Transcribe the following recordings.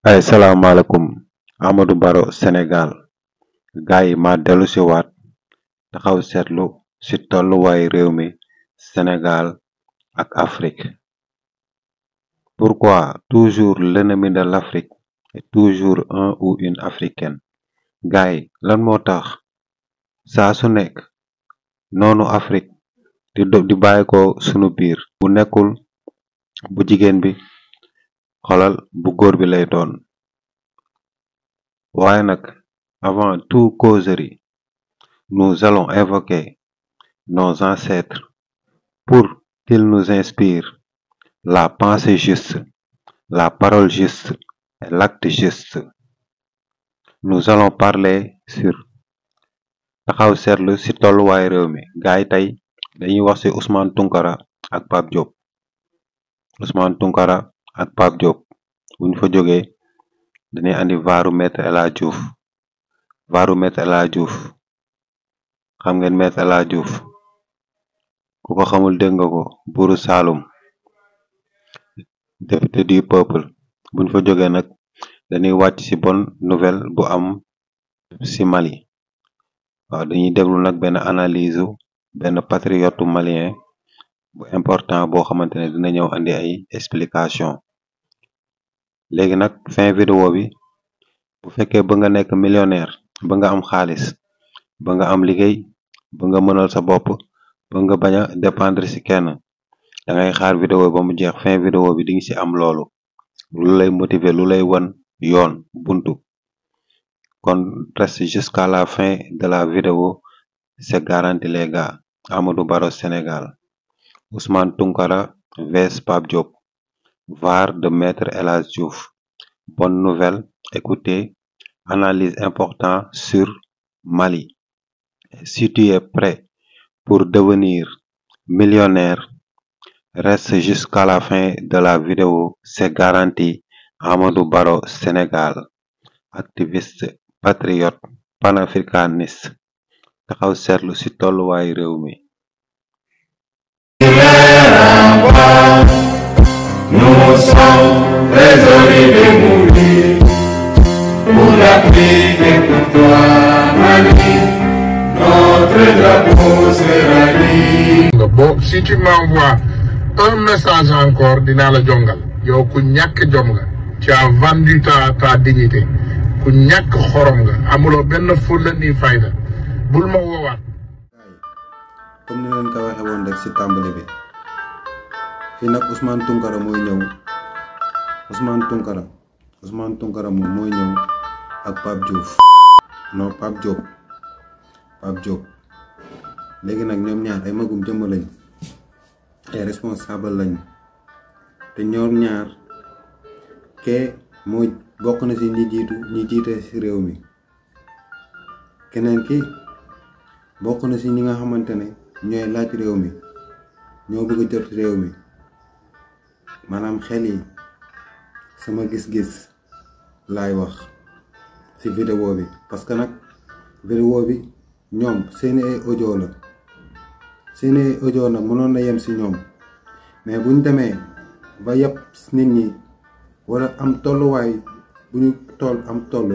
ay salaamaaleykum Amadou Baro Sénégal gaay yi ma dellu si waat taxaw seetlu ci tolluwaay réew mi Sénégal ak Afrique. Pourquoi toujours l'ennemi de l'Afrique est toujours un ou une africaine? gaay lan moo tax saa su nekk noonu Afrique di bàyyi ko sunu biir bu nekkul bu jigéen bi xolal bu góor bi lay doon. waaye nag avant tout causerie nous allons invoquer nos ancêtres pour qu'ils nous inspirent la pensée juste, la parole juste et l'acte juste. Nous allons parler sur taxaw seetlu ci tolluwaay réew mi gaay tey dañuy wax ci Ousmane Tounkara ak Pape Diop. Ousmane Tounkara ak Pape Diop buñ fa jógee dañuy andi vaaru Maître El Hadji Diouf. vaaru Maître El Hadji Diouf xam ngeen Maître El Hadji Diouf ku ko xamul dégg nga ko buuru Saalum député du peuple. buñ fa jógee nag dañuy wàcc ci bonne nouvelle bu am ci Mali. waaw dañuy déglu nag benn analyse benn patriote malien bu important boo xamante ne dina ñëw andi ay explication. léegi nag fin vidéo bi bu fekkee ba nga nekk millionnaire ba nga am xaalis ba nga am liggéey ba nga mënal sa bopp ba nga bañ a dépendre ci kenn da ngay xaar vidéo ba mu jeex. fin vidéo bi di nga ci am loolu lu lay motiver lu lay wan yoon buntu. kon reste jusqu'à la fin de la vidéo, c'est garanti les gars. Amadou Baro Sénégal, Ousmane Tounkara vs Pape Diop, VAR de Maître El Hadji Diouf. Bonne nouvelle, écoutez, analyse importante sur Mali. Si tu es prêt pour devenir millionnaire, reste jusqu'à la fin de la vidéo, c'est garanti. Amadou Baro Sénégal, activiste, patriote, panafricaniste, taxaw seetlu ci tolluwaay réew mi. Nous sommes désolés de mourir pour l'Afrique et pour toi, Mali. Notre drapeau sera libre. Bon, si tu m'envoies un message encore, dinaa la jongal. yow ku ñàkk jom nga. tu as vendu ta dignité. ku ñàkk xorom nga. amuloo benn fulla ni fayda. bul ma woowaat. comme ni leen ko waxee woon rek ci tàmbali bi fii nag Ousmane Tounkara mooy ñëw Ousmane Tounkara moom mooy ñëw ak Pape Diouf non Pape Diop léegi nag ñoom ñaar ay magum jëmm lañ ay responsable lañ te ñoom ñaar kee mooy bokk na ci ñi jiite ci réew mi keneen ki bokk na ci ñi nga xamante ne ñooy laaj réew mi ñoo bëgg jot réew mi maanaam xel yi sama gis-gis laay wax ci vidéo bi parce que nag vidéo bi ñoom seeni ay audio la seeni ay audio nag mënoon na yem ci ñoom mais buñ demee ba yëpp nit ñi wala am tolluwaay bu ñu toll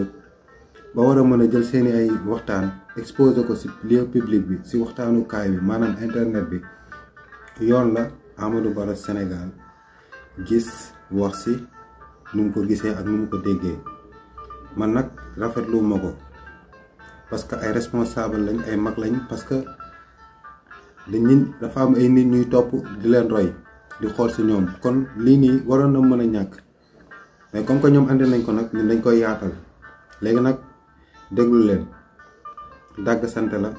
ba war a mën a jël seeni ay waxtaan exposé ko ci lieu public bi ci waxtaanukaay bi maanaam internet bi yoon la Amadou Baro Sénégal gis wax ci nu mu ko gisee ak nu mu ko déggee man nag rafetlu ma ko parce que ay responsable lañ ay mag lañ parce que dafa am ay nit ñuy topp di leen roy di xool ci ñoom kon lii nii waroon na mën a ñàkk mais comme que ñoom andi nañ ko nag ñun dañ koy yaatal léegi nag déglu leen dàgg sante la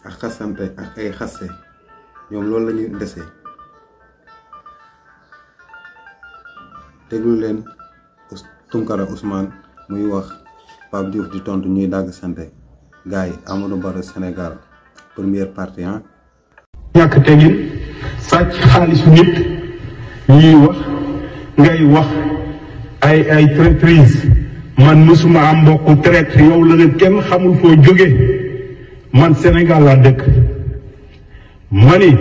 ak xasante ak ay xaste ñoom loolu la ñuy dese déglu leen Tounkara Ousmane muy wax Pape Diouf di tontu ñuy dàgg sante gars yi Amadou Baro Sénégal première partie ah. ñàkk tegin sàcc xaalisu nit ñuy wax ngay wax ay traîtrise man musuma am mbokku traître yow la nga kenn xamul foo jóge man Sénégal laa dëkk mani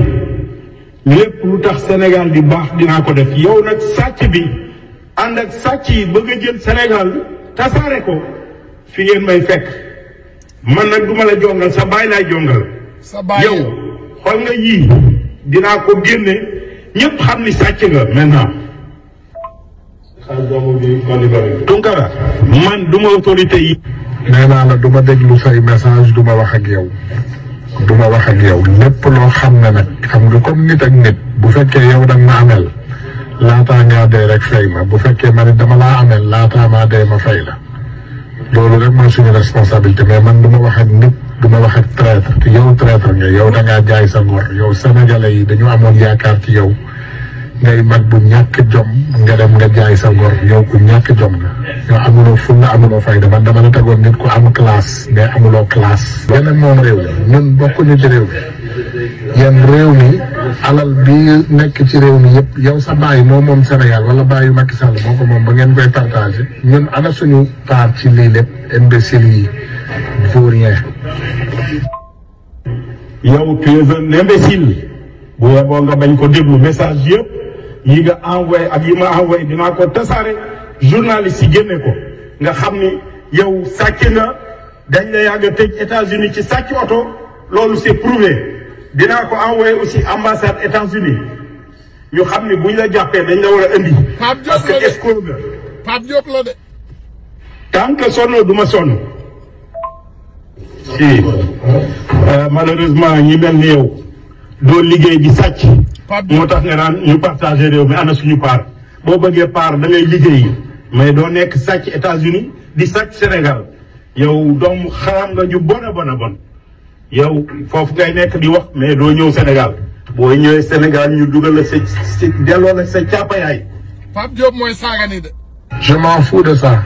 lépp lu tax Sénégal di baax dinaa ko def. yow nag sàcc bi ànd ak sàcc yi bëgg a jël Sénégal tasaare ko fi ngeen may fekk man nag duma la jongal sa baay laay jongal. sa baay yow xool nga yii dinaa ko génne ñëpp xam ni sàcc nga maintenant. Tunkara man duma autorité yi. nee naa la du ma déglu say message du ma wax ak yow. du ma wax ak yow lépp loo xam ne nag xam nga comme nit ak nit bu fekkee yow danga ma amel laataa ngaa dee rek fay ma bu fekkee ma ne dama laa amel laataa maa dee ma fay la loolu rek mooy suñu responsabilité mais man du ma wax ak nit du ma wax ak traître te yow traître nga yow da ngaa jaay sa ngor yow sénégalais yi dañu amoon yaakaar ci yow ngay mag bu ñàkk jom nga dem nga jaay sa ngor yow ku ñàkk jom nga yow amuloo fulla amuloo fayda man dama la tegoon nit ku am classe mais amuloo classe. yéen moom réew mi ñun bokkuñu ci réew mi yéen réew mi alal bi nekk ci réew mi yëpp yow sa baay moom Sénégal wala baayu Macky Sall moo ko moom ba ngeen koy partagé ñun ana suñu part ci lii lépp imbécile yi vaurien. yow tu es un imbécile bu yeboo nga bañ ko déglu message yëpp yi nga envoyé ak yi ma envoyé dinaa ko tasaare journaliste yi génne ko nga xam ni yow sàcc nga dañ la yàgg a tëj États-Unis ci sàcc oto loolu c'est prouvé dinaa ko envoyé aussi ambassade États-Unis ñu xam ni buñ la jàppee dañ la war a indi. parce que escroc nga. Pape Diop la de. tant que sonnoo du ma sonn. si malheureusement ñi mel ni yow doo liggéey di sàcc. moo tax nga naan ñu partagé réew mi ana suñu part boo bëggee part da ngay liggéey mais doo nekk sàcc États-Unis di sàcc Sénégal yow doomu xaram nga ju bon a bon a bon yow foofu ngay nekk di wax mais doo ñëw Sénégal boo ñëwee Sénégal ñu dugal la sa delloo la sa càppayaay. Pape Diop mooy saaga ni de. je m'en fous de ça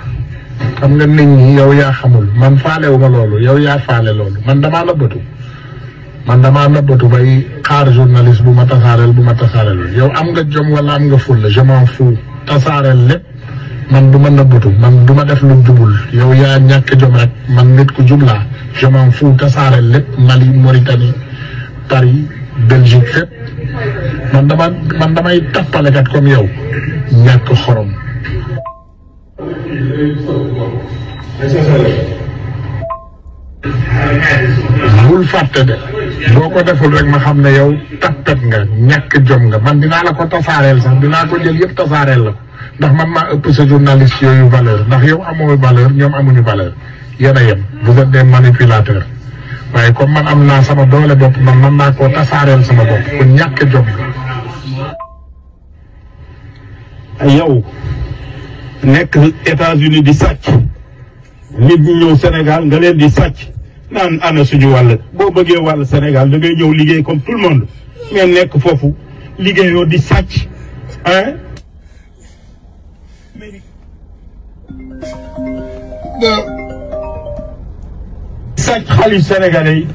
xam nga nit ñi yow yaa xamul man faalewu ma loolu yow yaa faale loolu man damaa nëbbatu bay xaar journaliste bu ma tasaareel yow am nga jom wala am nga fulla je m'en fous tasaareel lépp man du ma nëbbatu man du ma def lu jubul yow yaa ñàkk jom rek man nit ku jub laa je m'en fous tasaareel lépp Mali Mauritanie Paris Belgique fépp man damay tappalekat comme yow ñàkk xorom. bul fàtte de boo ko deful rek ma xam ne yow tappet nga ñàkk jom nga man dinaa la ko tasaareel sax dinaa ko jël yëpp tasaareel la ko ndax man maa ëpp sa journaliste yooyu valeur ndax yow amoo valeur ñoom amuñu valeur yéen a yem vous êtes des manipulateurs waaye comme man am naa sama doole bopp man naa koo tasaareel sama bopp ku ñàkk jom nga. yow nekk États-Unis di sàcc nit ñi ñëw Sénégal nga leen di sàcc naan ana suñu wàll boo bëggee wàll Sénégal da ngay ñëw liggéey comme tout le monde ngeen nekk foofu liggéeyoo di sàcc hein. sàcc xaalis sénégalais yi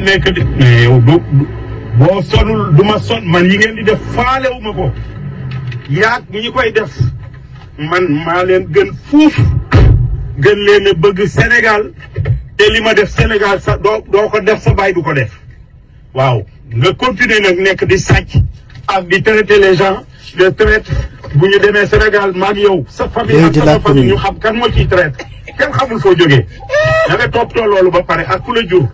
nekk di mais yow boo sonul du ma son man yi ngeen di def faalewu ma ko yaag ñi koy def man maa leen gën fuuf gën leen a bëgg Sénégal te li ma def Sénégal sax doo ko def sa baay du ko def waaw nga continuer nag nekk di sàcc ak di traiter les gens de traite bu ñu demee Sénégal maag yow sa famille ak sama famille ñu xam kan moo ciy traite kenn xamul foo jógee da nga toppatoo loolu ba pare ak ku la jur.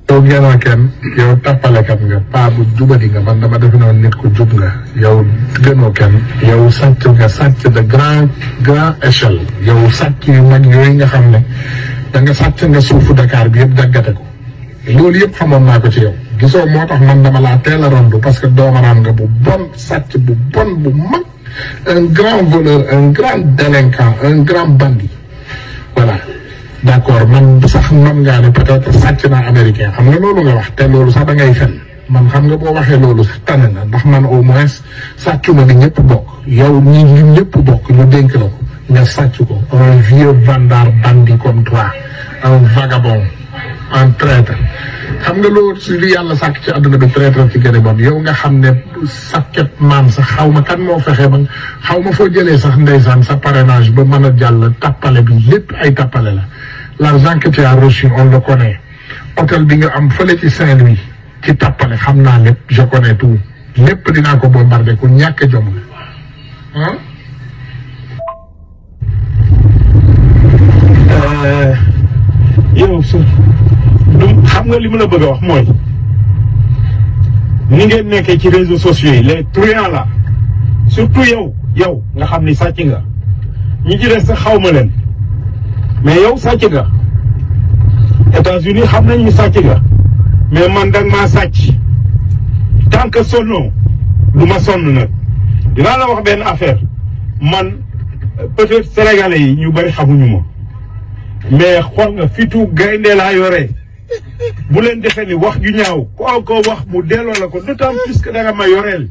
yow ngeenoo kenn yow tappalekat nga paa bu jubadi nga man dama defe noonu nit ku jub nga yow gënoo kenn yow sàcc de grand échelle yow sàcc yu mag yooyu nga xam ne da nga sàcc nga suufu Dakar bi yëpp daggate ko loolu yëpp xamoon naa ko ci yow gisoo moo tax man dama laa teel a rondu parce que doomaraam nga bu bon sàcc bu bon bu mag un grand voleur un grand délinquant un grand bandit voilà. d'accord man sax man ngaa ne peut-être sàcc naa américain xam nga loolu nga wax te loolu sax da ngay fen man xam nga boo waxee loolu sax tane na ndax man au moins sàccuma li ñëpp bokk yow ñi ñëpp bokk ñu dénk la ko nga sàcc ko un vieux vandard bandit comme toi un vagabond un traître xam nga loolu si li yàlla sàkk ci àdduna bi traître ci gën a bon yow nga xam ne sàkket maam sax xaw ma kan moo fexe ba xaw ma foo jëlee sax ndeysaan sa parrainage ba mën a jàll tappale bi lépp ay tappale la l'argent que tu as reçu on le connaît hôtel bi nga am fële ci Saint-Louis ci tappale xam naa lépp je connais tout lépp dinaa ko bombardé ku ñàkk jom ah. yow su xam nga li ma la bëgg a wax mooy ni ngeen nekkee ci réseaux sociaux yi les truands là surtout yow nga xam ni sàcc nga ñi ci des sax xaw ma leen mais yow sàcc nga États-Unis xam nañ ni sàcc nga mais man danga maa sàcc tant que sonnoo du ma sonn nag dinaa la wax benn affaire man peut-être sénégalais yi ñu bari xamuñu ma mais xool nga fitu gaynde laa yore bu leen defee ni wax ju ñaaw ko wax mu delloo la ko d'autant plus que da nga ma yoreel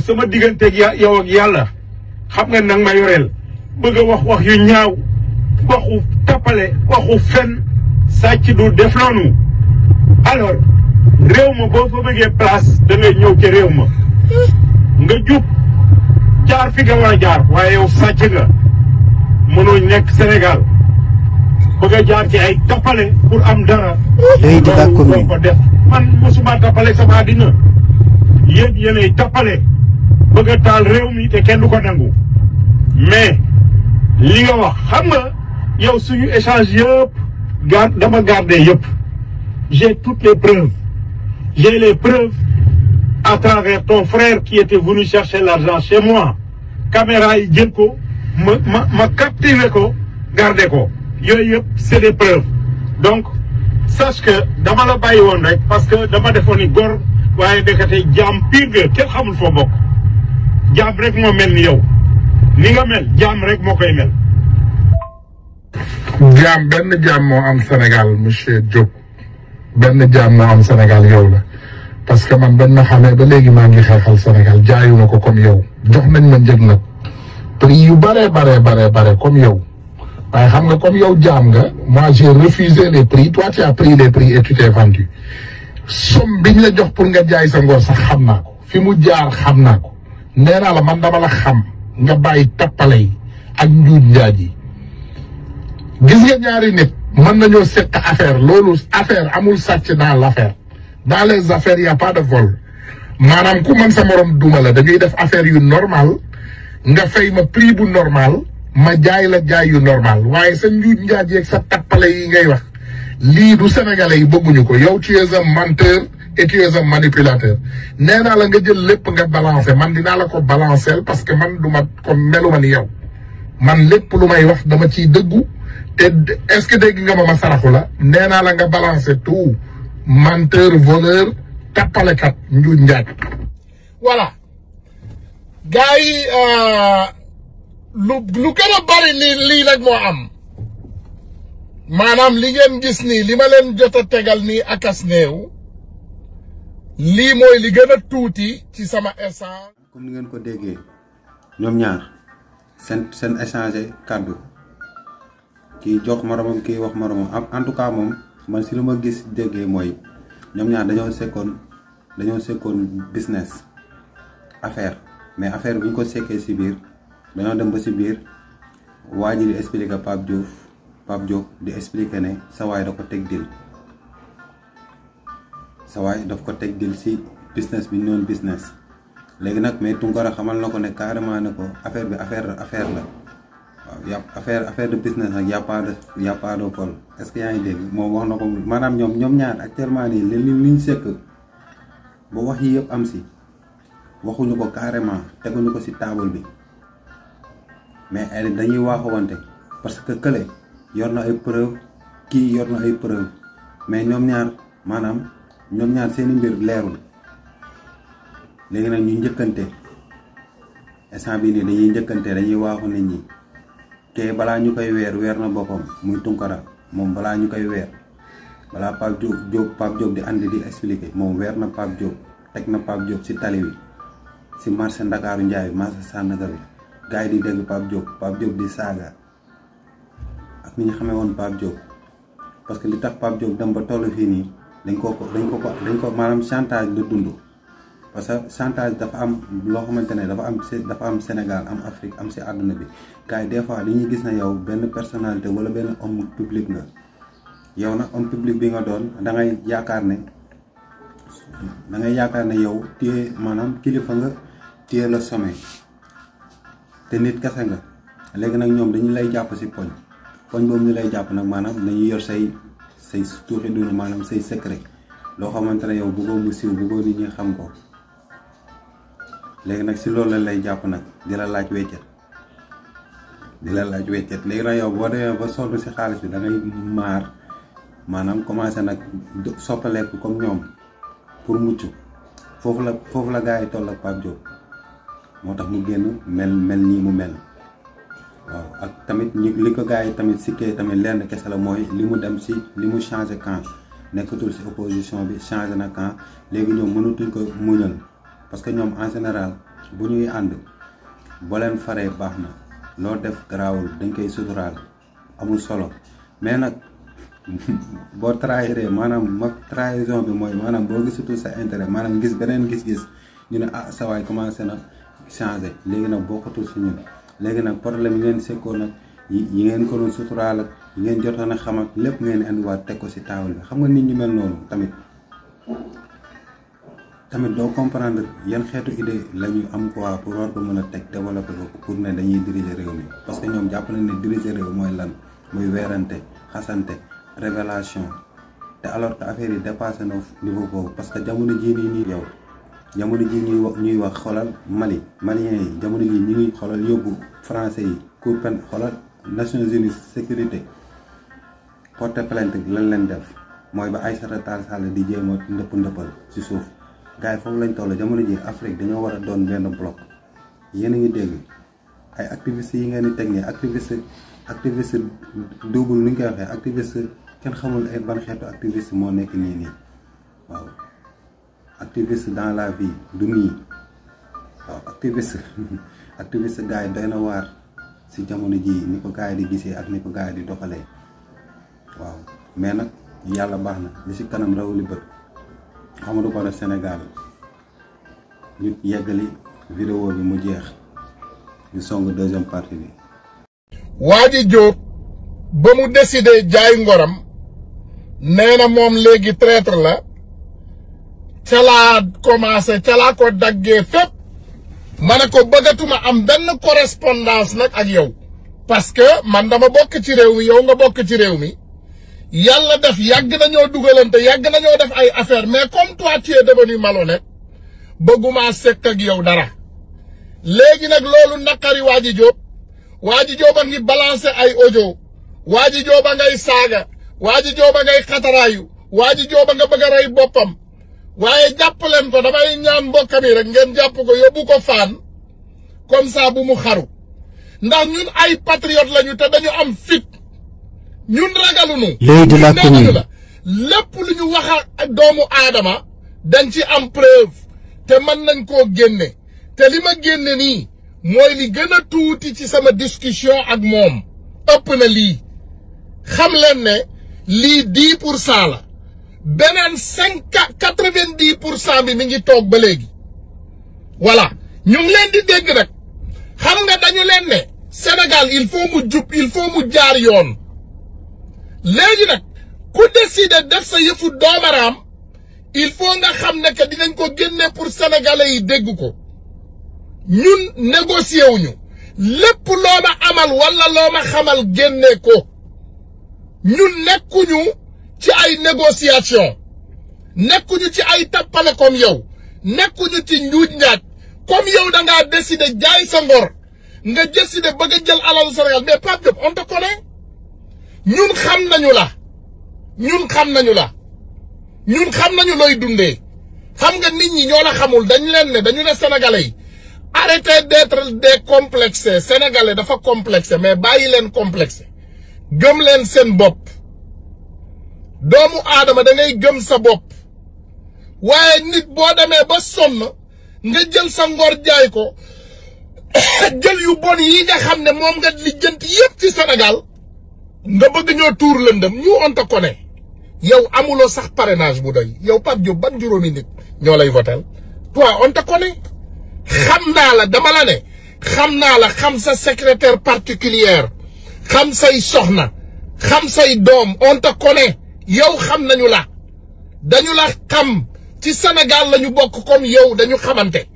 sama digganteeg yow ak yàlla xam nga nag ma yoreel bëgg a wax yu ñaaw waxu tappale waxu fen sàcc du def noonu alors réew ma boo fa bëggee place da ngay ñëw ci réew ma nga jub jaar fi nga war a jaar waaye yow sàcc nga mënoo nekk Sénégal bëgg a jaar ci ay tappale pour am dara. léegi d'accord ko def man mosuma tappale sama àddina yéenay tappale bëgg a taal réew mi te kenn du ko nangu mais li nga wax xam nga yow suñu échange yëpp dama garder yëpp j'ai toutes les preuves j'ai les preuves à travers ton frère qui était venu chercher l'argent chez moi caméra yi jël ko ma captivé ko garder ko yooyu yëpp c'est des preuves donc sache que dama la bàyyi woon rek parce que dama defoon ni góor waaye nekkate jaam pire nga kenn xamul foo bokk jaam rek moo mel ni yow ni nga mel jaam rek moo koy mel. jaam benn jaam moo am Sénégal monsieur Diop benn jaam moo am Sénégal yow la parce que man benn xamee ba léegi maa ngi xeexal Sénégal jaayuma ko comme yow jox nañ ma njëg nag prix yu bare comme yow. waaye xam nga comme yow jaam nga moi j'ai refusé les prix toi tu as pris les prix et tu t'es vendu somme biñ la jox pour nga jaay sa ngor sax xam naa ko fi mu jaar xam naa ko nee naa la man dama la xam nga bàyyi tappale yi ak njuuj njaaj yi gis nga ñaari nit mën nañoo seq affaire loolu affaire amul sàcc dans l'affaire dans les affaires y a pas de vol maanaam ku man sa morom duma la dañuy def affaire yu normal nga fay ma prix bu normal ma jaay la jaay yu normal waaye sa njuuj njaaj yeeg sa tappale yi ngay wax lii du sénégalais yi bëgguñu ko yow tu es un menteur et tu es un manipulateur nee naa la nga jël lépp nga balancer man dinaa la ko balancer parce que man du ma comme meluma ni yow man lépp lu may wax dama ciy dëggu te est-ce que dégg nga ma saraxu la nee naa la nga balancer tout menteur voleur tappalekat njuuj njaaj. voilà gars yi lu gën a bari lii nag moo am maanaam li ngeen gis nii li ma leen jot a tegal nii akas néew lii mooy li gën a tuuti ci sama échange. comme ni ngeen ko déggee ñoom ñaar seen échanger kàddu kii jox moromam kii wax moromam en tout cas moom man si lu ma gis déggee mooy ñoom ñaar dañoo sekkoon business affaire mais affaire bu ñu ko sekkee si biir dañoo dem ba si biir waa ji di expliquer Pape Diop di expliquer ne sa waay da ko teg dil sa waay daf ko teg dil si business bi ñu doon business léegi nag mais Tunkara xamal na ko ne carrément ne ko affaire bi affaire la waaw affaire de business nag y a pas de vol est-ce que yaa ngi dégg moom wax na ko maanaam ñoom ñaar actuellement nii liñ sekk ba wax yi yëpp am si waxuñu ko carrément teguñu ko si table bi mais dañuy waaxawante parce que kële yor na ay preuve kii yor na ay preuve mais ñoom ñaar seeni mbir leerul léegi nag ñu njëkkante instant bii nii dañuy njëkkante dañuy waaxu nit ñi kee balaa ñu koy weer na boppam muy Tunkara moom balaa ñu koy weer balaa Pape Diop di andi di expliquer moom weer na Pape Diop teg na Pape Diop si tali wi si marché Ndakaaru Njaay marché Sandaga bi gars yi di dégg Pape Diop di saaga ak ni ñu xamee woon Pape Diop parce que li tax Pape Diop dem ba tollu fii nii dañ ko maanaam chantage la dund parce que chantage dafa am loo xamante ne dafa am Sénégal am Afrique am si àdduna bi gars yi des fois dañuy gis na yow benn personnalité wala benn homme public nga yow nag homme public bi nga doon da ngay yaakaar ne da ngay yaakaar ne yow téye maanaam kilifa nga téye la sommet te nit kese nga léegi nag ñoom dañu lay jàpp si poñ boobu ñu lay jàpp nag maanaam dañuy yor say tuuxi dund maanaam say secret loo xamante ne yow bëggoo mu siiw bëggoo nit ñi xam ko léegi nag si loolu lañ lay jàpp nag di la laaj weccet léegi nag yow boo demee ba sonn si xaalis bi da ngay maar maanaam commencé nag soppaleeku comme ñoom pour mucc foofu la gars yi toll ak Pape Diop moo tax mu génn mel nii mu mel waaw ak tamit li ko gars yi tamit sikkee tamit lenn kese la mooy li mu dem si li mu changé camp nekkatul si opposition bi changé na camp léegi ñoom mënatuñ ko muñal parce que ñoom en général bu ñuy ànd boo leen faree baax na loo def garaawul dañ koy suturaal amul solo mais nag boo trahiré maanaam trahison bi mooy maanaam boo gisatul sa intérêt maanaam gis beneen gis-gis ñu ne ah sa waay commencé na changé léegi nag bokkatul si ñun léegi nag problème yi ngeen sekkoo nag yi ngeen ko doon suturaal ak yi ngeen jotoon a xam ak lépp ngeen indiwaat teg ko si taabal bi xam nga nit ñi mel noonu tamit doo comprendre yan xeetu idée la ñu am quoi pour war ko mën a teg développer ko pour ne dañuy diriger réew mi parce que ñoom jàpp nañ ne diriger réew mooy lan muy weerante xasante révélation te alors que affaire yi dépassé na niveau boobu parce que jamono jii nii yow jamono jii ñuy wax xoolal maliens yi jamono jii ñu ngi xoolal yóbbu français yi cour pen xoolal Nations Unies sécurité porter plainte lan leen def mooy ba Aïssata Tall Sall di jéem a ndëppal si suuf gars yi foofu lañ toll jamono ji Afrique dañoo war a doon benn bloc yéen a ngi dégg ay activistes yi ngeen di teg nii activiste double nu ñu koy waxee activiste kenn xamul ay ban xeetu activiste moo nekk nii waaw activiste dans la vie du nii waaw activiste gars yi doy na waar si jamono ji ni ko gars yi di gisee ak ni ko gars yi di doxalee waaw mais nag yàlla baax na li si kanam raw li bët Amadou Ba Sénégal ñu yeggali vidéo bi mu jeex ñu song deuxième partie bi. Waji Diop ba mu décidé jaay ngoram nee na moom léegi traître la ca laa commencé ca laa ko daggee fépp ma ne ko bëggatuma am benn correspondance nag ak yow parce que man dama bokk ci réew mi yow nga bokk ci réew mi yàlla def yàgg nañoo dugalante yàgg nañoo def ay affaire mais comme toi tu es devenu malhonnête bëgguma sekk ak yow dara léegi nag loolu naqari Waji Diop Waji Diop a ngi balancé ay audio Waji Diop a ngay saaga Waji Diop a ngay xataraayu Waji Diop a nga bëgg a rey boppam waaye jàpp leen ko damay ñaan mbokkam yi rek ngeen jàpp ko yóbbu ko faan comme ça bu mu xaru ndax ñun ay patriote lañu te dañu am fit ñun ragalunu l'œil de la commune la lépp lu ñu wax ak doomu aadama dañ ci am preuve te mën nañ koo génne te li ma génne nii mooy li gën a tuuti ci sama discussion ak moom ëpp na lii xam leen ne lii 10% la beneen 90% bi mi ngi toog ba léegi voilà ñu ngi leen di dégg nag xam nga dañu leen ne Sénégal il faut mu jub il faut mu jaar yoon léegi nag ku décider def sa yëfu doomaraam il faut nga xam ne que dinañ ko génne pour sénégalais yi dégg ko ñun négocier wuñu lépp loo ma amal wala loo ma xamal génne ko ñun nekkuñu ci ay négociation nekkuñu ci ay tappale comme yow nekkuñu ci njuuj njaaj comme yow da ngaa décider jaay sa ngor nga décider bëgg a jël alalu Sénégal mais Pape Diop on te connaît ñun xam nañu la ñun xam nañu looy dundee xam nga nit ñi ñoo la xamul dañu leen ne dañu ne sénégalais yi arrêtez d'être décomplexé sénégalais dafa complexé mais bàyyi leen complexé gëm leen seen bopp doomu aadama da ngay gëm sa bopp waaye nit boo demee ba sonn nga jël sa ngor jaay ko jël yu bon yi nga xam ne moom nga lijjanti yépp ci Sénégal nga bëgg ñoo tuur lëndëm ñu on te connaît yow amuloo sax parrainage bu doy yow Pape Diop ban juróomi nit ñoo lay votel toi on te connaît xam naa la dama la ne xam naa la xam sa secrétaire particulière xam say soxna xam say doom on te connaît yow xam nañu la dañu la xam ci Sénégal lañu bokk comme yow dañu xamante.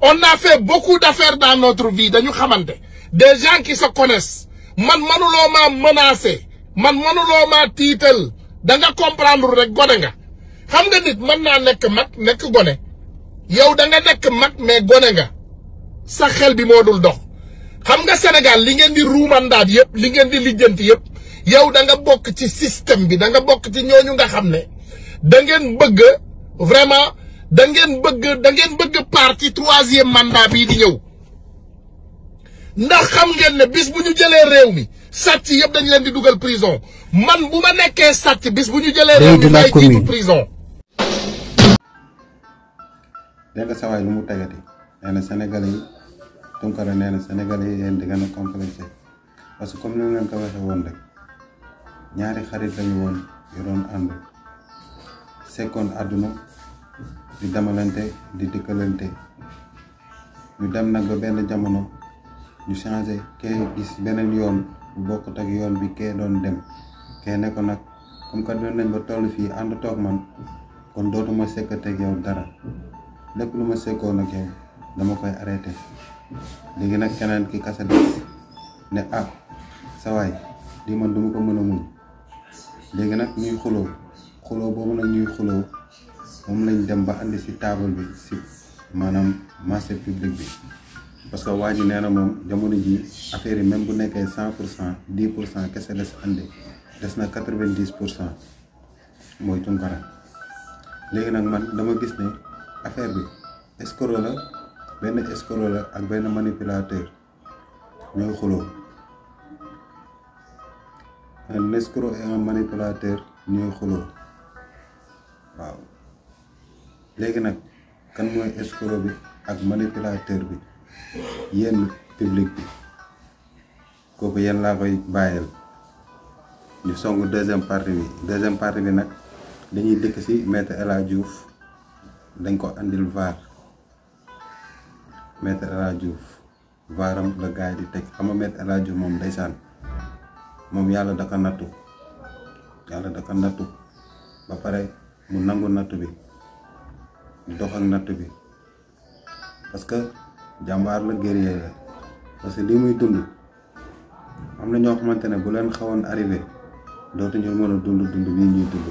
On a fait beaucoup d'affaires dans notre vie dañu xamante. Des gens qui se connaissent. Man manuloo maa menacé. Man manuloo maa tiital. Da nga comprendre rek gone nga. Xam nga nit mën naa nekk mag nekk gone. Yow da nga nekk mag mais gone nga. Sa xel bi moo dul dox. Xam nga Sénégal li ngeen di ruumandaat yëpp li ngeen di lijjanti yëpp yow da nga bokk ci système bi da nga bokk ci ñooñu nga xam ne da ngeen bëgg vraiment da ngeen bëgg parti 3e mandat bii di ñëw. Ndax xam ngeen ne bis bu ñu jëlee réew mi sàcc yëpp dañ leen di dugal prison man bu ma nekkee sàcc bis bu ñu jëlee réew mi may jiitu prison. dégg nga sawaay lu mu tegati nee na Sénégalais yi Tunkara nee na Sénégalais yi yéen di gën a complexé parce que comme ni mu leen ko waxee woon rek ñaari xarit lañu woon yu doon ànd sekkoon àdduna di demalante di dikkalante ñu dem nag ba benn jamono ñu changé kee gis beneen yoon bu bokkut ak yoon bi kee doon dem kee ne ko nag comme que doon nañ ba toll fii ànd toog man kon dootuma sekkateeg yow dara lépp lu ma sekkoon ak yow dama koy arrêté léegi nag keneen ki kasa des ne ah sawaay lii man duma ko mën a muñ léegi nag ñuy xuloo boobu nag ñuy xuloo moom lañ dem ba andi si table bi si maanaam marché public bi parce que waa ji nee na moom jamono ji affaire yi même bu nekkee 100% 10% kese des andi des na 90% mooy Tunkara léegi nag man dama gis ne affaire bi escroc la benn escroc la ak benn manipulateur ñooy xuloo un escroc et un manipulateur ñooy xuloo waaw léegi nag kan mooy escroc bi ak manipulateur bi yéen public bi kooku yéen laa koy bàyyeel ñu song deuxième partie bi nag dañuy dëkk ci maître El Hadji Diouf dañ ko andil VAR maître El Hadji Diouf VARam la gaay di teg xam nga maître El Hadji Diouf moom ndeysaan moom yàlla da ko nattu ba pare mu nangu nattu bi di dox ak nattu bi parce que jàmbaar la guerrier la parce que lii muy dund am na ñoo xamante ne bu leen xawoon arrivé dootuñu mën a dund bii ñuy dund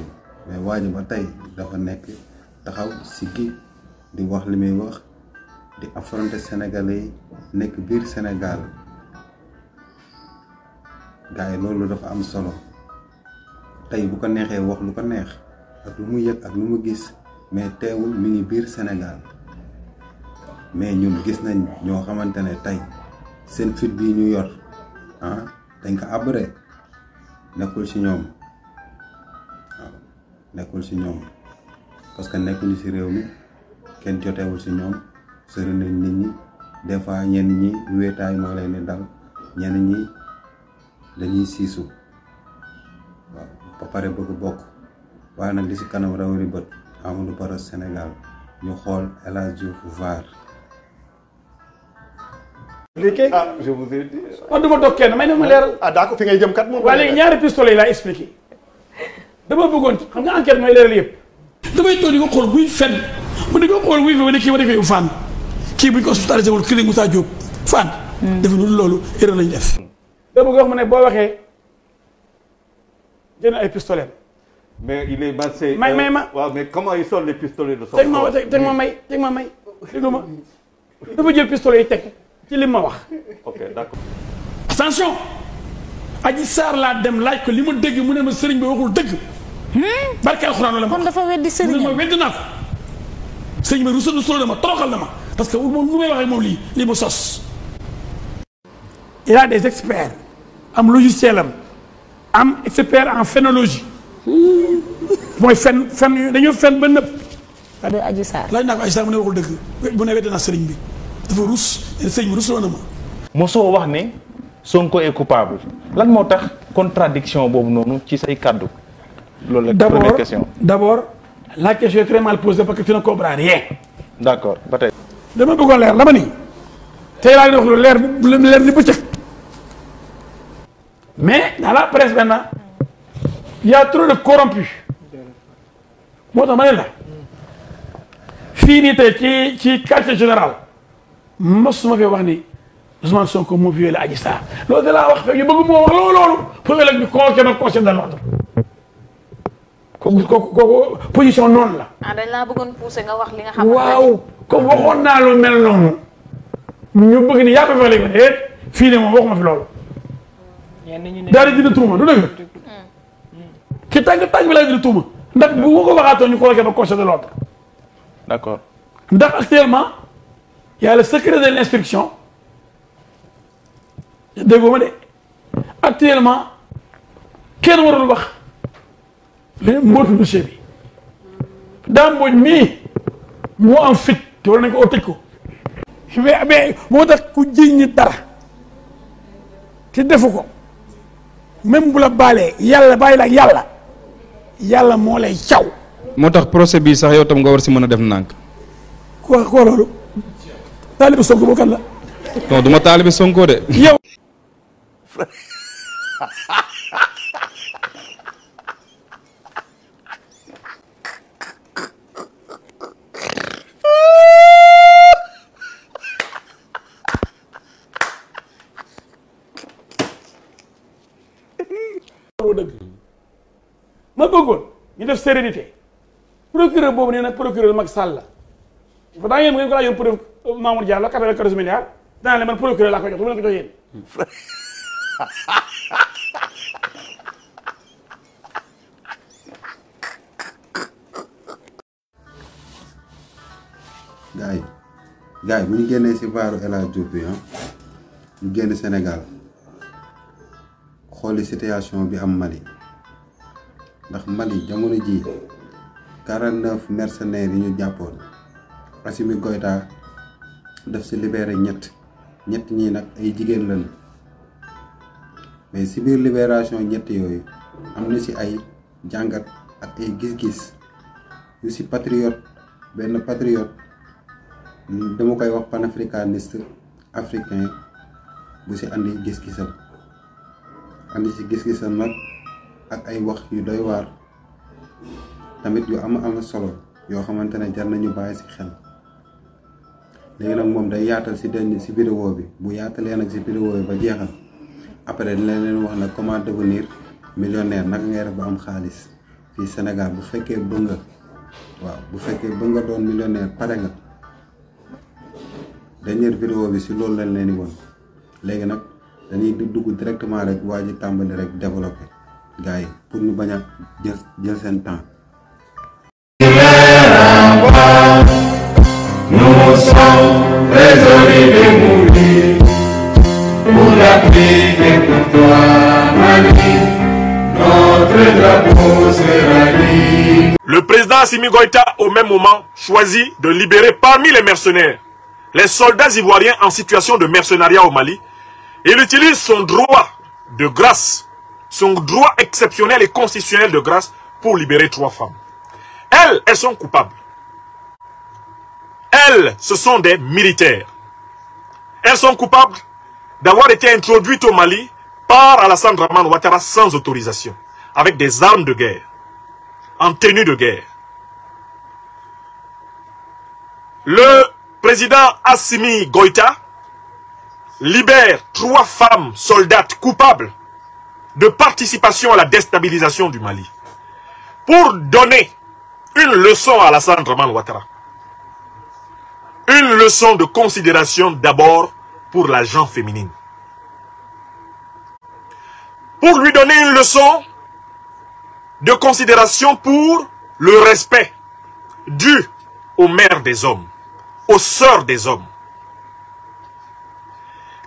mais waa ji ba tey dafa nekk taxaw siggi di wax li muy wax di affronter Sénégalais yi nekk biir Sénégal gars yi loolu dafa am solo tey bu ko neexee wax lu ko neex ak lu mu yëg ak lu mu gis mais teewul mi ngi biir Sénégal mais ñun gis nañ ñoo xamante ne tey seen fit bii ñu yor dañ ko abré nekkul ci ñoom waaw nekkul ci ñoom parce que nekkuñu ci réew mi kenn jotewul ci ñoom sori nañ nit ñi des fois ñenn ñi wéetaay moo leen di dal ñenn ñi dañuy siisu waaw ba pare bëgg bokk waaye nag li ci kanam rawari bët Amadou Barrow Sénégal ñu xool El Hadji Diouf VAR. expliqué je vous ai dit. man du ma dog kenn may na ma leeral. d'accord fi ngay jëm kat moom. waaye léegi ñaari pistolet yi laa expliqué dama bëggoon xam nga enquête mooy leeral yëpp. damay toog di ko xool buy fen mu di ko xool buy fen ba ne kii ma defee Fann kii buñ ko hospitalisé wul clinique Moussa Diop Fann. defe nu loolu erreur lañu def. da bëgg wax mu ne boo waxee jënd ay pistolet. mais il est massé. may ma waaw mais comment il sort les pistolets de son teg ma may déglu ma dafa jël pistolet yi teg ci li ma wax. ok d'accord. attention Adji Sarr laa dem laaj ko li ma dégg mu ne ma sëriñ bi waxul dëgg. barke alxuraan la ma kon dafa weddi sëriñ mu ne ma weddi naa ko sëriñ bi rusul na ma toroxal na ma parce que moom lu may waxee moom lii ma sos. il a des experts am logiciel am expert en phénologie mooy fen dañoo fen ba nëpp. de Adji Sarr laaj naa ko Adji Sarr mu ne waxul dëgg bu ne weddi naa sëriñ bi dafa sëriñ bi rusuloo na ma. mosoo wax ne Sonko est coupable lan moo tax contradiction boobu noonu ci say kàddu. loolu la première question. d'abord la question est très mal posée parce que tu ne comprends rien. d'accord ba tey. dama bëggoon leer dama ni tey laa wax lu leer ni bëccëg mais dans la presse maintenant il y a trop de corrompus moo tax ma ne la fii nii tey ci quartier général mosuma fi wax ni Ousmane Sonko moo violé Adji Sarr loolu da laa wax fekk ñu bëgg moo wax loolu pour ëllëg bi convoqué na conseil de l'ordre kooku position noonu la. ah dañ laa bëggoon pousser nga wax li nga xam. waaw comme waxoon naa lu mel noonu ñu bëgg ni yaa ko fexe léegi fii ne moom waxuma fi loolu. daal di dina tuuma du dëgg. ki tàgg bi laa dina tuuma ndax bu ma ko waxaatoo ñu convoqué na conseil de l'ordre. d'accord. ndax actuellement y a le secret de l'instruction déggoo ma de actuellement kenn warul wax li mbootu dossier bi Dame Mbodj mii moo am fit te war nañ ko tëj ko mais moo tax ku jiñ ñi dara te defu ko même bu la baalee yàlla bàyyi la ak yàlla moo lay caw. moo tax procès bi sax yow tam nga war si mën a def nànk. ko loolu taalibe Sonko boo kan la. non du ma taalibe Sonko de. yow. ma bëggoon ñu def sérénité procureur boobu nee na procureur Macky Sall la ba daa ngeen ko laa yoon preuve Mamour Diallo 94 milliards dana le man procureur laa ko jox lu ma leen ko jox yéen gaay bu ñu génnee si baaru El Hadj Diouf bi ñu génn Sénégal xooli situation bi am Mali ndax Mali jamono ji 49 mercenaires yi ñu jàppoon Assimi Goïta daf si libéré ñett ñii nag ay jigéen lañu mais si biir libération ñett yooyu am na si ay jàngat ak ay gis-gis yu si patriote benn patriote dama koy wax panafricaniste africain bu si andi gis-gisam nag ak ay wax yu doy waar tamit yu am solo yoo xamante ne jar nañu bàyyi si xel léegi nag moom day yaatal si vidéo bi bu yaatalee nag si vidéo bi ba jeexal après dina leen wax nag comment devenir millionnaire naka ngay def ba am xaalis fii Sénégal bu fekkee bëgg nga doon millionnaire pare nga dernière vidéo bi si loolu lañ leen di won léegi nag dañuy dugg directement rek waa ji tàmbali rek développé gars yi pour ñu bañ a jël seen temps. Nous sommes désolés de mourir pour l'Afrique et pour toi, Mali. Notre drapeau sera libre. Le président Assimi Goïta, au même moment, choisit de libérer parmi les mercenaires les soldats ivoiriens en situation de mercenariat au Mali. Il utilise son droit de grâce, son droit exceptionnel et constitutionnel de grâce pour libérer 3 femmes. Elles sont coupables. Elles, ce sont des militaires. Elles sont coupables d'avoir été introduites au Mali par Alassane Dramane Ouattara sans autorisation, avec des armes de guerre, en tenue de guerre. Le président Assimi Goïta libère 3 femmes soldates coupables de participation à la déstabilisation du Mali pour donner une leçon à Alassane Dramane Ouattara. Une leçon de considération d'abord pour la gente féminine. Pour lui donner une leçon de considération pour le respect dû aux mères des hommes, aux sœurs des hommes.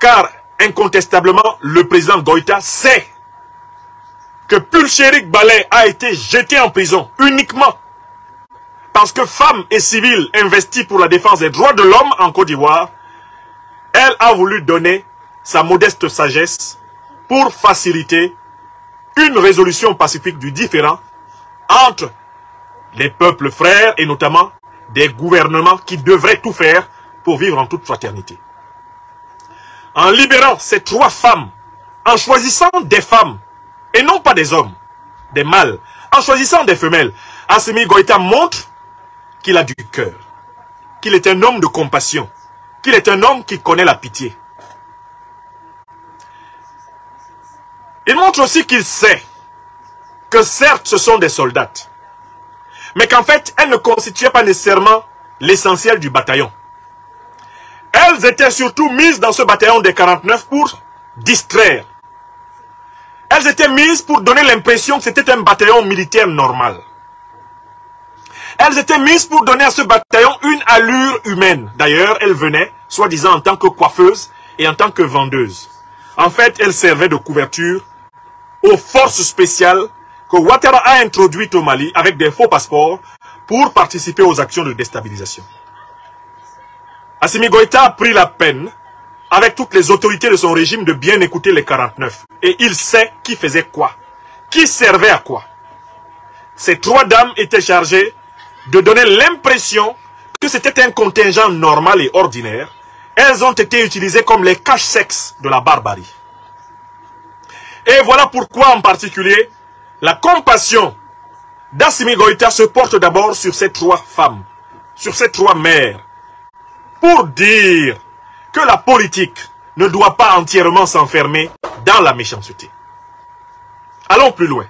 Car incontestablement, le président Goïta sait que Pulchérik Balé a été jeté en prison uniquement parce que femme et civile investie pour la défense des droits de l'homme en Côte d'Ivoire, elle a voulu donner sa modeste sagesse pour faciliter une résolution pacifique du différend entre les peuples frères et notamment des gouvernements qui devraient tout faire pour vivre en toute fraternité. En libérant ces 3 femmes, en choisissant des femmes et non pas des hommes, des mâles, en choisissant des femelles, Assimi Goïta montre qu'il a du cœur, qu'il est un homme de compassion, qu'il est un homme qui connaît la pitié. Il montre aussi qu'il sait que certes ce sont des soldats, mais qu'en fait elles ne constituaient pas nécessairement l'essentiel du bataillon. Elles étaient surtout mises dans ce bataillon des 49 pour distraire. Elles étaient mises pour donner l'impression que c'était un bataillon militaire normal. Elles étaient mises pour donner à ce bataillon une allure humaine. D'ailleurs, elles venaient, soi-disant en tant que coiffeuses et en tant que vendeuses. En fait, elles servaient de couverture aux forces spéciales que Ouattara a introduites au Mali avec des faux passeports pour participer aux actions de déstabilisation. Assimi Goïta a pris la peine, avec toutes les autorités de son régime, de bien écouter les 49. Et il sait qui faisait quoi, qui servait à quoi. Ces trois dames étaient chargées de donner l'impression que c'était un contingent normal et ordinaire. Elles ont été utilisées comme les cache-sexes de la barbarie. Et voilà pourquoi en particulier, la compassion d'Assimi Goïta se porte d'abord sur ces trois femmes, sur ces trois mères, pour dire que la politique ne doit pas entièrement s'enfermer dans la méchanceté. Allons plus loin.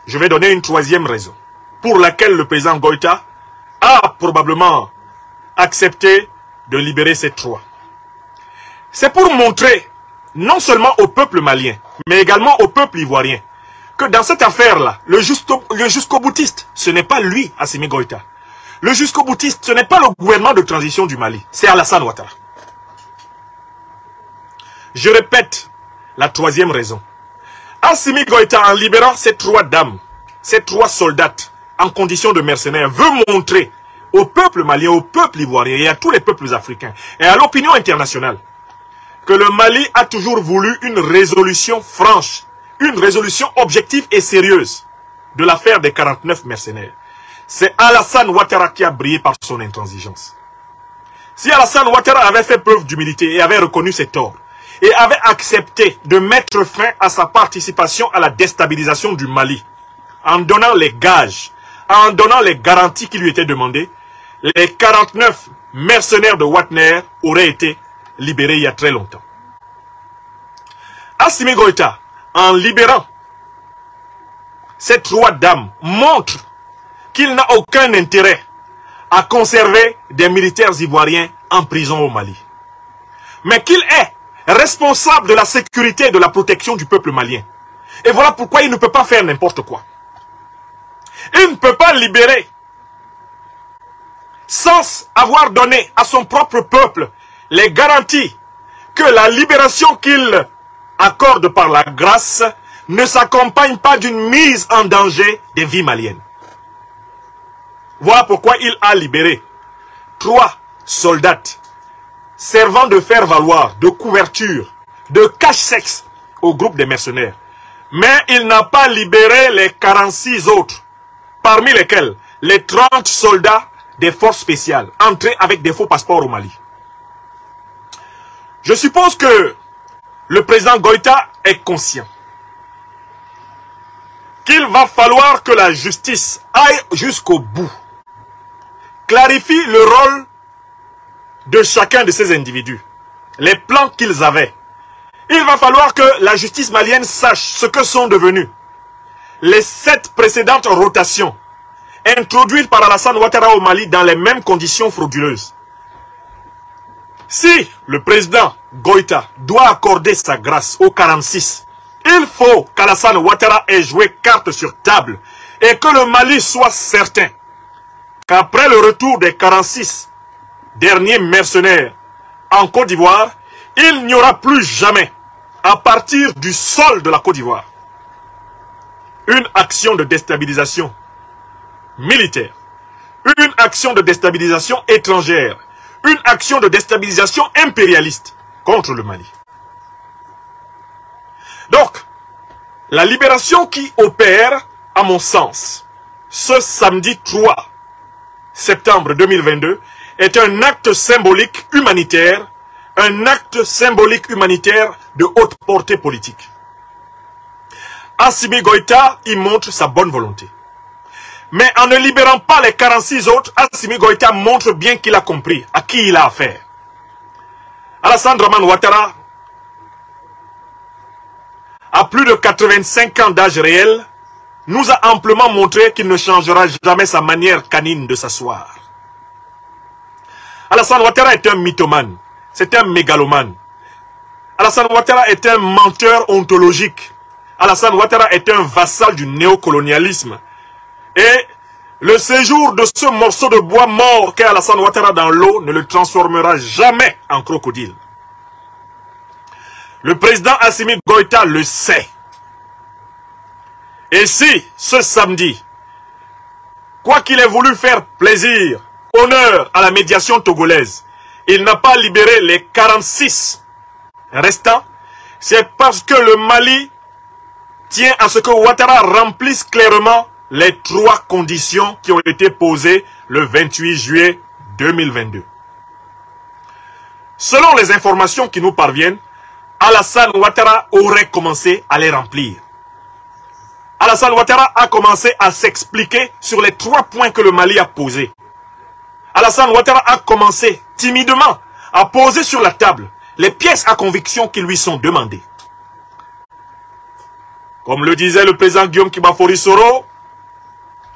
Je vais donner une troisième raison pour laquelle le président Goïta a probablement accepté de libérer ces trois. C'est pour montrer, non seulement au peuple malien, mais également au peuple ivoirien, que dans cette affaire-là, le jusqu'au boutiste, ce n'est pas lui, Assimi Goïta. Le jusqu'au boutiste, ce n'est pas le gouvernement de transition du Mali, c'est Alassane Ouattara. Je répète la troisième raison. Assimi Goïta, en libérant ces trois dames, ces trois soldats en condition de mercenaires, veut montrer au peuple malien, au peuple ivoirien et à tous les peuples africains et à l'opinion internationale que le Mali a toujours voulu une résolution franche, une résolution objective et sérieuse de l'affaire des 49 mercenaires. C'est Alassane Ouattara qui a brillé par son intransigeance. Si Alassane Ouattara avait fait preuve d'humilité et avait reconnu ses torts, et avait accepté de mettre fin à sa participation à la déstabilisation du Mali, en donnant les gages, en donnant les garanties qui lui étaient demandées, les 49 mercenaires de Wagner auraient été libérés il y a très longtemps. Assimi Goïta, en libérant ces trois dames, montre qu'il n'a aucun intérêt à conserver des militaires ivoiriens en prison au Mali, mais qu'il est responsable de la sécurité et de la protection du peuple malien. Et voilà pourquoi il ne peut pas faire n'importe quoi. Il ne peut pas libérer sans avoir donné à son propre peuple les garanties que la libération qu'il accorde par la grâce ne s'accompagne pas d'une mise en danger des vies maliennes. Voilà pourquoi il a libéré 3 soldats servant de faire valoir, de couverture, de cache-sexe au groupe des mercenaires. Mais il n'a pas libéré les 46 autres, parmi lesquels les 30 soldats des forces spéciales, entrés avec des faux passeports au Mali. Je suppose que le président Goïta est conscient qu'il va falloir que la justice aille jusqu'au bout, clarifie le rôle de chacun de ces individus, les plans qu'ils avaient. Il va falloir que la justice malienne sache ce que sont devenus les 7 précédentes rotations introduites par Alassane Ouattara au Mali dans les mêmes conditions frauduleuses. Si le président Goïta doit accorder sa grâce aux 46, il faut qu'Alassane Ouattara ait joué carte sur table et que le Mali soit certain qu'après le retour des 46 derniers mercenaires en Côte d'Ivoire, il n'y aura plus jamais, à partir du sol de la Côte d'Ivoire, une action de déstabilisation militaire, une action de déstabilisation étrangère, une action de déstabilisation impérialiste contre le Mali. Donc, la libération qui opère, à mon sens, ce samedi 3 septembre 2022, est un acte symbolique humanitaire, un acte symbolique humanitaire de haute portée politique. Assimi Goïta y montre sa bonne volonté. Mais en ne libérant pas les 46 autres, Assimi Goïta montre bien qu'il a compris à qui il a affaire. Alassane Dramane Ouattara, à plus de 85 ans d'âge réel, nous a amplement montré qu'il ne changera jamais sa manière canine de s'asseoir. Alassane Ouattara est un mythomane, c'est un mégalomane. Alassane Ouattara est un menteur ontologique. Alassane Ouattara est un vassal du néocolonialisme. Et le séjour de ce morceau de bois mort qu'est Alassane Ouattara dans l'eau ne le transformera jamais en crocodile. Le président Assimi Goïta le sait. Et si, ce samedi, quoi qu'il ait voulu faire plaisir, honneur à la médiation togolaise, il n'a pas libéré les 46 restants, c'est parce que le Mali tient à ce que Ouattara remplisse clairement les 3 conditions qui ont été posées le 28 juillet 2022. Selon les informations qui nous parviennent, Alassane Ouattara aurait commencé à les remplir. Alassane Ouattara a commencé à s'expliquer sur les 3 points que le Mali a posés. Alassane Ouattara a commencé timidement à poser sur la table les pièces à conviction qui lui sont demandées. Comme le disait le président Guillaume Kibafori Soro,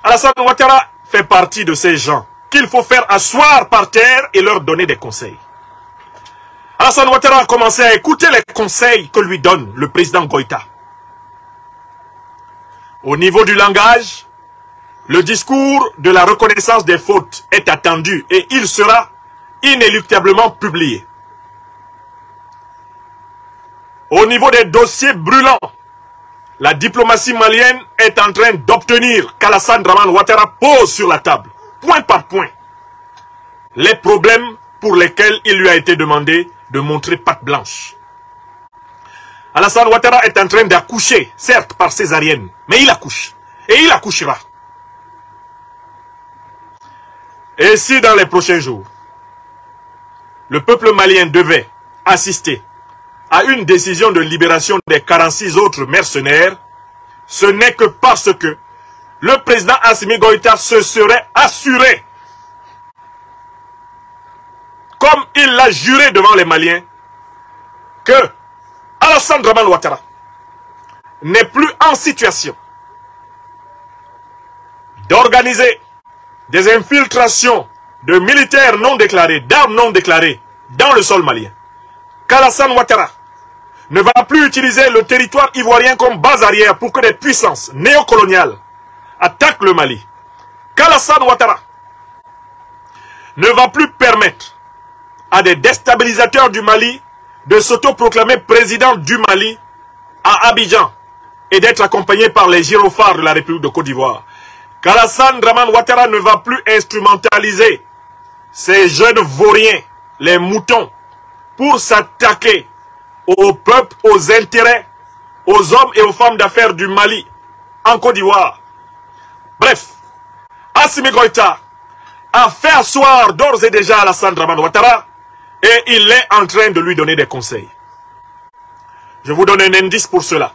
Alassane Ouattara fait partie de ces gens qu'il faut faire asseoir par terre et leur donner des conseils. Alassane Ouattara a commencé à écouter les conseils que lui donne le président Goïta. Au niveau du langage, le discours de la reconnaissance des fautes est attendu et il sera inéluctablement publié. Au niveau des dossiers brûlants, la diplomatie malienne est en train d'obtenir qu'Alassane Dramane Ouattara pose sur la table, point par point, les problèmes pour lesquels il lui a été demandé de montrer patte blanche. Alassane Ouattara est en train d'accoucher, certes par césarienne, mais il accouche. Et il accouchera. Et si dans les prochains jours, le peuple malien devait assister à une décision de libération des 46 autres mercenaires, ce n'est que parce que le président Assimi Goïta se serait assuré, comme il l'a juré devant les Maliens, que Alassane Dramane Ouattara n'est plus en situation d'organiser des infiltrations de militaires non déclarés, d'armes non déclarées dans le sol malien. Qu'Alassane Ouattara ne va plus utiliser le territoire ivoirien comme base arrière pour que des puissances néocoloniales attaquent le Mali. Qu'Alassane Ouattara ne va plus permettre à des déstabilisateurs du Mali de s'autoproclamer président du Mali à Abidjan et d'être accompagné par les gyrophares de la République de Côte d'Ivoire. Qu'Alassane Dramane Ouattara ne va plus instrumentaliser ces jeunes vauriens, les moutons, pour s'attaquer au peuple, aux intérêts, aux hommes et aux femmes d'affaires du Mali, en Côte d'Ivoire. Bref, Assimi Goïta a fait asseoir d'ores et déjà Alassane Dramane Ouattara et il est en train de lui donner des conseils. Je vous donne un indice pour cela.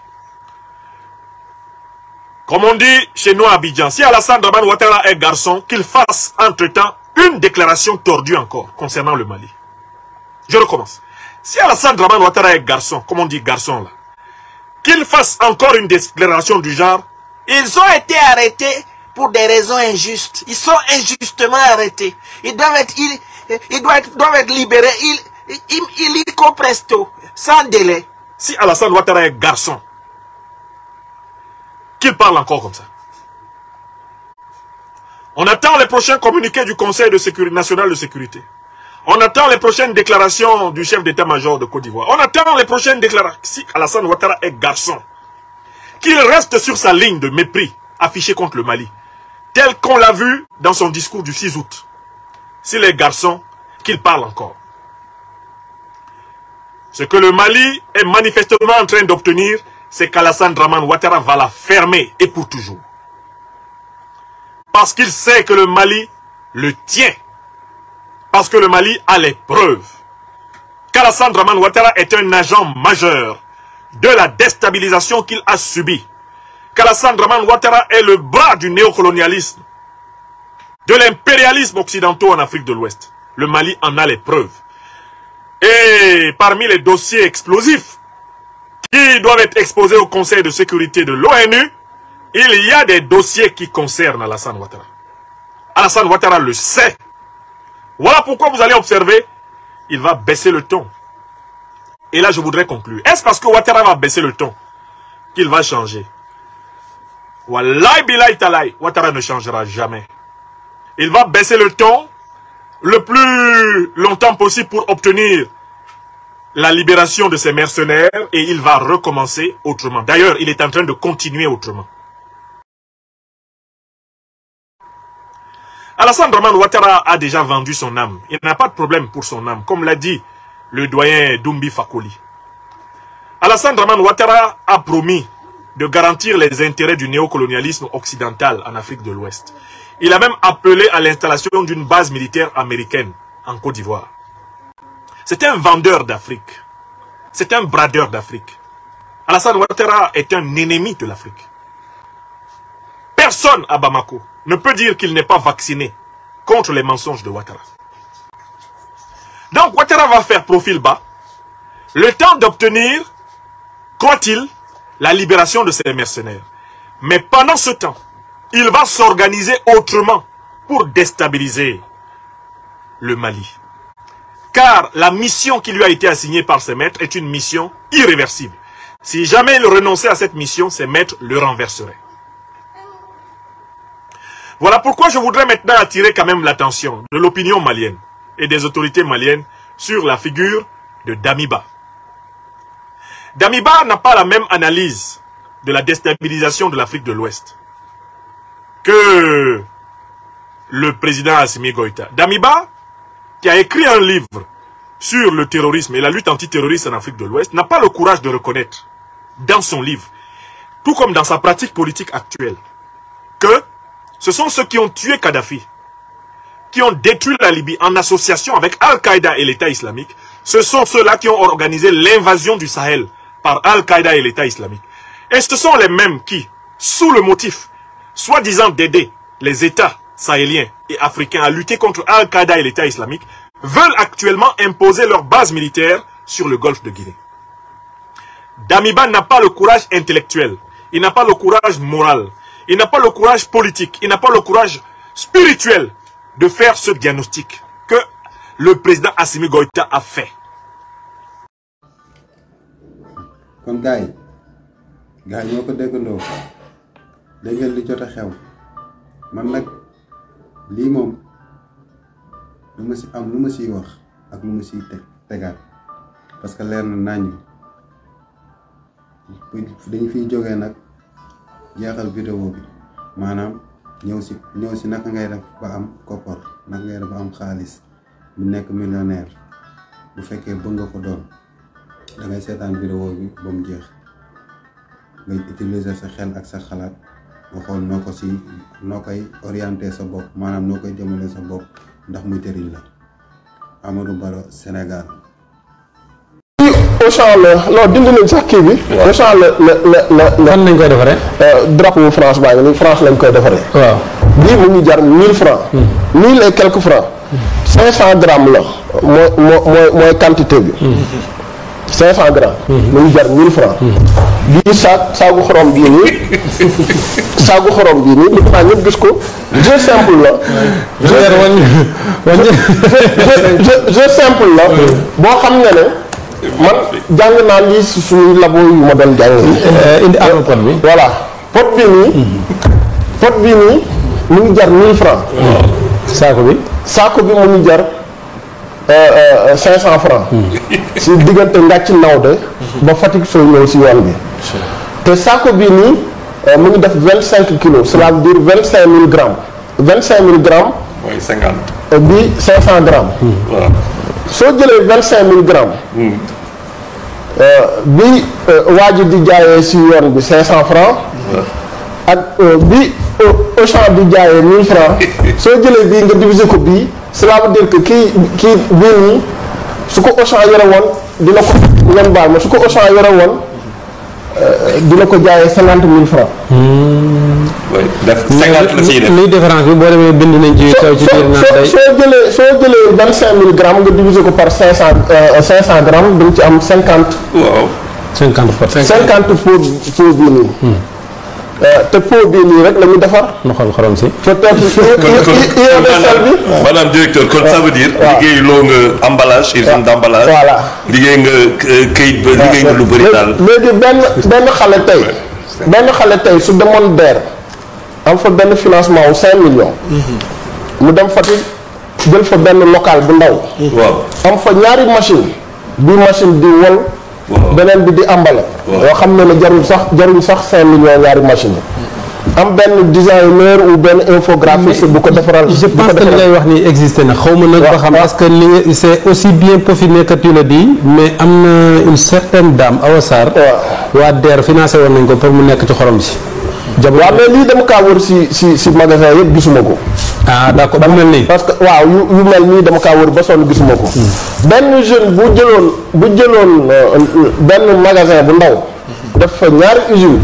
Comme on dit chez nous à Abidjan, si Alassane Dramane Ouattara est garçon, qu'il fasse entre-temps une déclaration tordue encore concernant le Mali. Je recommence. Si Alassane Dramane Ouattara est garçon, comme on dit garçon là, qu'il fasse encore une déclaration du genre, ils ont été arrêtés pour des raisons injustes. Ils sont injustement arrêtés. Ils doivent être libérés illico presto, sans délai. Si Alassane Ouattara est garçon, qu'il parle encore comme ça. On attend les prochains communiqués du Conseil national de sécurité. On attend les prochaines déclarations du chef d'état-major de Côte d'Ivoire. On attend les prochaines déclarations. Si Alassane Ouattara est garçon, qu'il reste sur sa ligne de mépris affichée contre le Mali, tel qu'on l'a vu dans son discours du 6 août. S'il est garçon, qu'il parle encore. Ce que le Mali est manifestement en train d'obtenir, c'est qu'Alassane Dramane Ouattara va la fermer et pour toujours. Parce qu'il sait que le Mali le tient. Parce que le Mali a les preuves. Qu'Alassane Dramane Ouattara est un agent majeur de la déstabilisation qu'il a subie. Qu'Alassane Dramane Ouattara est le bras du néocolonialisme de l'impérialisme occidental en Afrique de l'Ouest. Le Mali en a les preuves. Et parmi les dossiers explosifs qui doivent être exposés au Conseil de sécurité de l'ONU, il y a des dossiers qui concernent Alassane Ouattara. Alassane Ouattara le sait. Voilà pourquoi vous allez observer, il va baisser le ton. Et là, je voudrais conclure. Est-ce parce que Ouattara va baisser le ton qu'il va changer? Wallahi billahi talahi, Ouattara ne changera jamais. Il va baisser le ton le plus longtemps possible pour obtenir la libération de ses mercenaires et il va recommencer autrement. D'ailleurs, il est en train de continuer autrement. Alassane Dramane Ouattara a déjà vendu son âme. Il n'a pas de problème pour son âme, comme l'a dit le doyen Doumbi Fakoli. Alassane Dramane Ouattara a promis de garantir les intérêts du néocolonialisme occidental en Afrique de l'Ouest. Il a même appelé à l'installation d'une base militaire américaine en Côte d'Ivoire. C'est un vendeur d'Afrique. C'est un bradeur d'Afrique. Alassane Ouattara est un ennemi de l'Afrique. Personne à Bamako ne peut dire qu'il n'est pas vacciné contre les mensonges de Ouattara. Donc Ouattara va faire profil bas, le temps d'obtenir, croit-il, la libération de ses mercenaires. Mais pendant ce temps, il va s'organiser autrement pour déstabiliser le Mali. Car la mission qui lui a été assignée par ses maîtres est une mission irréversible. Si jamais il renonçait à cette mission, ses maîtres le renverseraient. Voilà pourquoi je voudrais maintenant attirer quand même l'attention de l'opinion malienne et des autorités maliennes sur la figure de Damiba. Damiba n'a pas la même analyse de la déstabilisation de l'Afrique de l'Ouest que le président Assimi Goïta. Damiba, qui a écrit un livre sur le terrorisme et la lutte antiterroriste en Afrique de l'Ouest, n'a pas le courage de reconnaître dans son livre, tout comme dans sa pratique politique actuelle, que ce sont ceux qui ont tué Kadhafi, qui ont détruit la Libye en association avec Al-Qaïda et l'État islamique. Ce sont ceux-là qui ont organisé l'invasion du Sahel par Al-Qaïda et l'État islamique. Et ce sont les mêmes qui, sous le motif, soi-disant d'aider les États sahéliens et africains à lutter contre Al-Qaïda et l'État islamique, veulent actuellement imposer leur base militaire sur le golfe de Guinée. Damiba n'a pas le courage intellectuel, il n'a pas le courage moral, il n'a pas le courage politique, il n'a pas le courage spirituel de faire ce diagnostic que le président Assimi Goïta a fait. kon gars yi ñoo ko déggandoo dégg ngeen li jot a xew man nag lii moom lu ma si am lu ma siy wax ak lu ma siy tegaat parce que leer na nañu dañu fiy jógee nag jeexal vidéo bi maanaam ñëw si naka ngay def ba am koppar naka ngay def ba am xaalis bu nekk millionnaire bu fekkee bëgg nga ko doon da ngay seetaan vidéo bi ba mu jeex ngay utiliser sa xel ak sa xalaat nga xool noo koy orienter sa bopp maanaam noo koy jëmale sa bopp ndax muy tëriñ la Amadou Barrow Sénégal. Auchan la non dindi nañ sax kii bi. Auchan la fan lañ koy defaree. drapeau France baa ngi nii France lañ koy defaree. waaw bii mu ngi jar 1000 francs. 1000 et quelques francs. 500 grammes la mooy quantité bi. 500 grammes. mu ngi jar 1000 francs. bii saagu xorom bii nii. saagu xorom bii nii li ko ñëpp gis ko. jeu simple la. jeu simple la. boo xam nga ne. man jàng naa lii si suñuy labo yu ma doon jàng. indi am pot bi. voilà pot bii nii mu ngi jar 1000 francs. saako bi mu ngi jar 500 francs. si diggante Ngàcc Nawde ba Fatick sooy ñëw si yoon bi. te saako bii nii mu ngi def 25 kilos cela veut dire 25000 grammes. 25000 grammes. mooy 50. bi 500 grammes. waaw soo jëlee 25000 grammes. bi waa ji di jaayee si yoon bi 500 francs. ak bi Auchan di jaayee 1000 francs. soo jëlee bii nga diviser ko bii cela veut dire que kii bii nii su ko Auchan yore woon dina ko ngeen baal ma su ko Auchan yore woon dina ko jaayee 50000 francs. oui def 50 la ciy def. luy différence bi boo demee bind nañ ci kaw ci biir naan day. soo jëlee 25000 grammes nga diviser ko par 500 grammes dañ ci am 50. waaw 50 par 50 pot bii nii. te pot bii nii rek la ñu defar. nu xool xorom si. peut-être bi. maanaam directeur kon ça veut dire. liggéey loo nga emballage usine d'emballage. voilà liggéey nga këyit ba liggéey nga lu bëri daal. léegi benn xale tey su demoon DER am fa benn financement wu 5 millions. mu dem Fatick jël fa benn local bu ndaw. waaw am fa ñaari machine bii machine di wol. beneen bi di emballé. yoo xam ne ne jaruñ sax 5 millions ñaari machine am benn designer ou benn infographiste bu ko defaral. je pense que li ngay wax ni existé na xaw ma nag ba xam parce que li nga c'est aussi bien peaufiné que tu le dis mais am na une certaine dame Awa Sarr. waa DER financé woon nañ ko pour mu nekk ci xorom si. waaw mais lii dama kaa wër si magasin yëpp gisuma ko. ah d'accord bu mel nii. parce que waaw yu mel nii dama kaa wër ba sonn gisuma ko. benn jeune bu jëloon benn magasin bu ndaw. def fa ñaari usine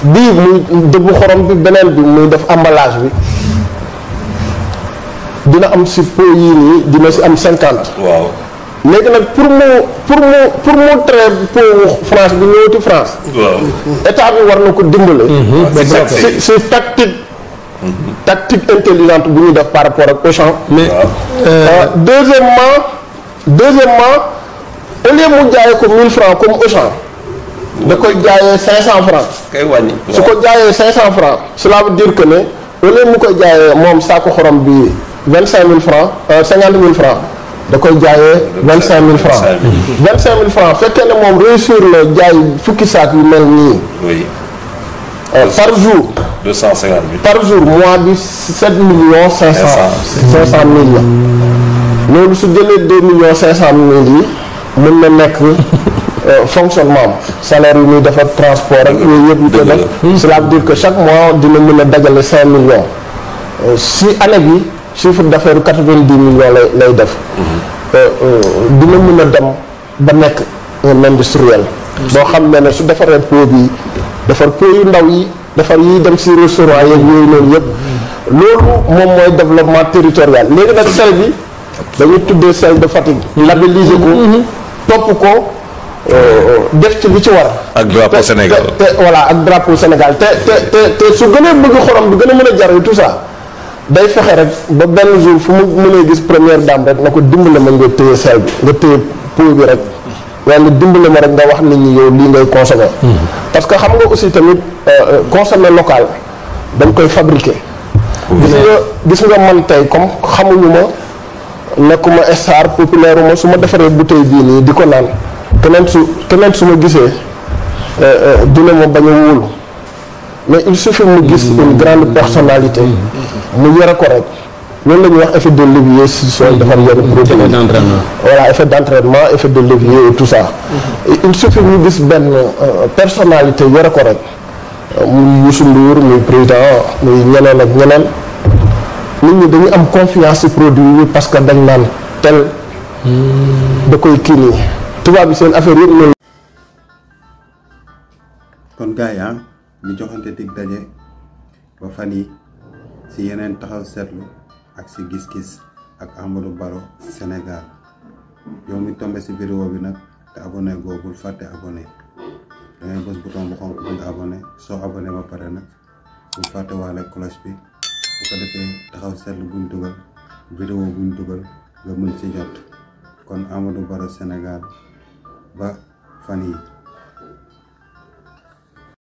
bii muy dëbbu xorom bi beneen bi muy def emballage bi dina am si pot yii nii dina si am 50. waaw léegi nag pour mu traiter pot France bi ñëwati France. waaw état bi war na ko dimbale. si tactique intelligente bu ñu def par rapport ak Auchan. mais deuxièmement au lieu mu jaayee ko 1000 francs comme Auchan. da koy jaayee 500 francs. kay wàññi su ko jaayee 500 francs cela veut dire que ne au lieu mu koy jaayee moom saako xorom bi 25000 francs 50000 francs da koy jaayee 25000 francs. 25000 francs fekkee ne moom réussir la jaay fukki saak yu mel nii. oui. par jour. 250 000. par jour mois bi 7 millions 500 mille la. loolu su jëlee 2 millions 500 mille yi mën na nekk. fonctionnement am salaire yi muy defar transport ak yooyu yëpp yu ko def cela veut dire que chaque mois dina mën a dajale 5 millions si année bi chiffre d'affaires 90 millions lay def dina mën a dem ba nekk un industriel boo xam ne su defaree pot bi defar pot yu ndaw yi defar yi dem si restaurant yeeg yooyu noonu yëpp loolu moom mooy développement territorial léegi nag sel bi dañuy tuddee sel de Fatick labelliser ko topp ko def ci li ci war. ak drapeau Sénégal te voilà ak drapeau Sénégal te su gënee bëgg xorom bi gën a mën a jar tout ça day fexe rek ba benn jour fu mu mënee gis première dame rek na ko dimbale ma nga téye sel bi nga téye pot bi rek waaye nga dimbale ma rek nga wax nit ñi yow lii ngay consommer. parce que xam nga aussi tamit consommer local dañ koy fabriquer. gis nga man tey comme xamuñu ma nekkuma star populaire ma su ma defaree bouteille bii nii di ko naan. keneen su ma gisee dina ma bañ a wóolu mais il suffit mu gis une grande personnalité mu yore ko rek loolu la ñuy wax effet de levier si sooy defar yenn produit voilà effet d'entraînement effet de levier et tout ça il suffit ñu gis benn personnalité yore ko rek muy Youssou Ndour muy président muy ñeneen ak ñeneen nit ñi dañuy am confiance ci produit yi parce que dañ naan tel da koy kii nii tubaab bi seen affaire yëpp loolu. kon gars yi ñu joxante dig daje ba fan yi si yeneen taxaw seetlu ak si gis-gis ak Amadou Barrow Sénégal yow mi tombé si vidéo bi nag te abonné googul fàtte abonné da ngay bës bouton bu xonk bi nga abonné soo abonné ba pare nag bul fàtte waale cloche bi bu ko defee taxaw seetlu buñ dugal vidéo buñ dugal nga mën si jot kon Amadou Barrow Sénégal ba fan yi